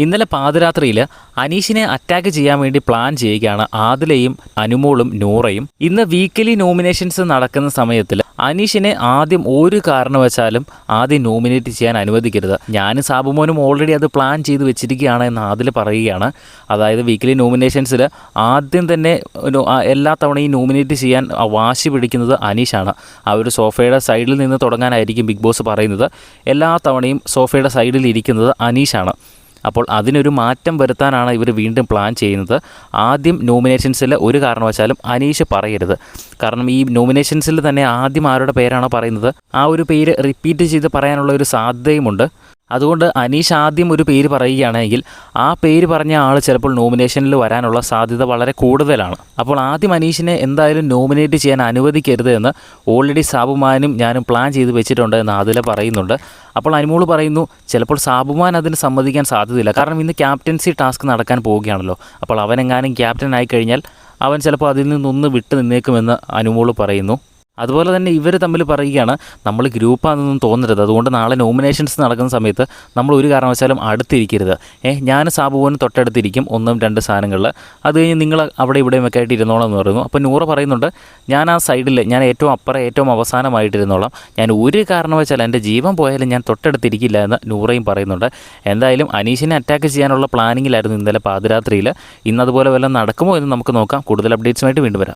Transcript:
ഇന്നലെ പാതിരാത്രിയിൽ അനീഷിനെ അറ്റാക്ക് ചെയ്യാൻ വേണ്ടി പ്ലാൻ ചെയ്യുകയാണ് ആദിലയും അനുമോളും നൂറയും. ഇന്ന് വീക്കിലി നോമിനേഷൻസ് നടക്കുന്ന സമയത്തിൽ അനീഷിനെ ആദ്യം ഒരു കാരണവശാലും ആദ്യം നോമിനേറ്റ് ചെയ്യാൻ അനുവദിക്കരുത്. ഞാനും സാബുമോനും ഓൾറെഡി അത് പ്ലാൻ ചെയ്ത് വെച്ചിരിക്കുകയാണ് എന്ന് ആദിൽ പറയുകയാണ്. അതായത് വീക്കിലി നോമിനേഷൻസിൽ ആദ്യം തന്നെ എല്ലാ തവണയും നോമിനേറ്റ് ചെയ്യാൻ വാശി പിടിക്കുന്നത് അനീഷാണ്. ആ ഒരു സോഫയുടെ സൈഡിൽ നിന്ന് തുടങ്ങാനായിരിക്കും ബിഗ് ബോസ് പറയുന്നത്. എല്ലാ തവണയും സോഫയുടെ സൈഡിൽ ഇരിക്കുന്നത് അനീഷാണ്. അപ്പോൾ അതിനൊരു മാറ്റം വരുത്താനാണ് ഇവർ വീണ്ടും പ്ലാൻ ചെയ്യുന്നത്. ആദ്യം നോമിനേഷൻസിൽ ഒരു കാരണവശാലും അനീഷ് പറയരുത്. കാരണം ഈ നോമിനേഷൻസിൽ തന്നെ ആദ്യം ആരുടെ പേരാണോ പറയുന്നത് ആ ഒരു പേര് റിപ്പീറ്റ് ചെയ്ത് പറയാനുള്ള ഒരു സാധ്യതയുമുണ്ട്. അതുകൊണ്ട് അനീഷ് ആദ്യം ഒരു പേര് പറയുകയാണെങ്കിൽ ആ പേര് പറഞ്ഞ ആൾ ചിലപ്പോൾ നോമിനേഷനിൽ വരാനുള്ള സാധ്യത വളരെ കൂടുതലാണ്. അപ്പോൾ ആദ്യം അനീഷിനെ എന്തായാലും നോമിനേറ്റ് ചെയ്യാൻ അനുവദിക്കരുത് എന്ന് ഓൾറെഡി സാബുമാനും ഞാനും പ്ലാൻ ചെയ്ത് വെച്ചിട്ടുണ്ട് എന്ന് ആദില പറയുന്നുണ്ട്. അപ്പോൾ അനുമോൾ പറയുന്നു ചിലപ്പോൾ സാബുമാൻ അതിന് സമ്മതിക്കാൻ സാധ്യതയില്ല. കാരണം ഇന്ന് ക്യാപ്റ്റൻസി ടാസ്ക് നടക്കാൻ പോവുകയാണല്ലോ. അപ്പോൾ അവനെങ്ങാനും ക്യാപ്റ്റൻ ആയിക്കഴിഞ്ഞാൽ അവൻ ചിലപ്പോൾ അതിൽ നിന്നൊന്ന് വിട്ടു നിന്നേക്കുമെന്ന് അനുമോൾ പറയുന്നു. അതുപോലെ തന്നെ ഇവർ തമ്മിൽ പറയുകയാണ് നമ്മൾ ഗ്രൂപ്പാണെന്നൊന്നും തോന്നരുത്. അതുകൊണ്ട് നാളെ നോമിനേഷൻസ് നടക്കുന്ന സമയത്ത് നമ്മൾ ഒരു കാരണവശാലും അടുത്തിരിക്കരുത്. ഞാൻ സാബുവിന് തൊട്ടടുത്തിരിക്കും 1-2 സാധനങ്ങളിൽ. അത് കഴിഞ്ഞ് നിങ്ങൾ അവിടെ ഇവിടെയുമൊക്കെ ആയിട്ട് ഇരുന്നോളാം എന്ന് പറയുന്നു. അപ്പോൾ നൂറ് പറയുന്നുണ്ട് ഞാൻ ആ സൈഡിൽ ഞാൻ ഏറ്റവും അവസാനമായിട്ടിരുന്നോളാം. ഞാൻ ഒരു കാരണവശാലും എൻ്റെ ജീവൻ പോയാലും ഞാൻ തൊട്ടടുത്തിരിക്കില്ല എന്ന് നൂറയും പറയുന്നുണ്ട്. എന്തായാലും അനീഷിനെ അറ്റാക്ക് ചെയ്യാനുള്ള പ്ലാനിങ്ങിലായിരുന്നു ഇന്നലെ പാതിരാത്രിയിൽ. ഇന്നതുപോലെ വല്ലതും നടക്കുമോ എന്ന് നമുക്ക് നോക്കാം. കൂടുതൽ അപ്ഡേറ്റ്സുമായിട്ട് വീണ്ടും വരാം.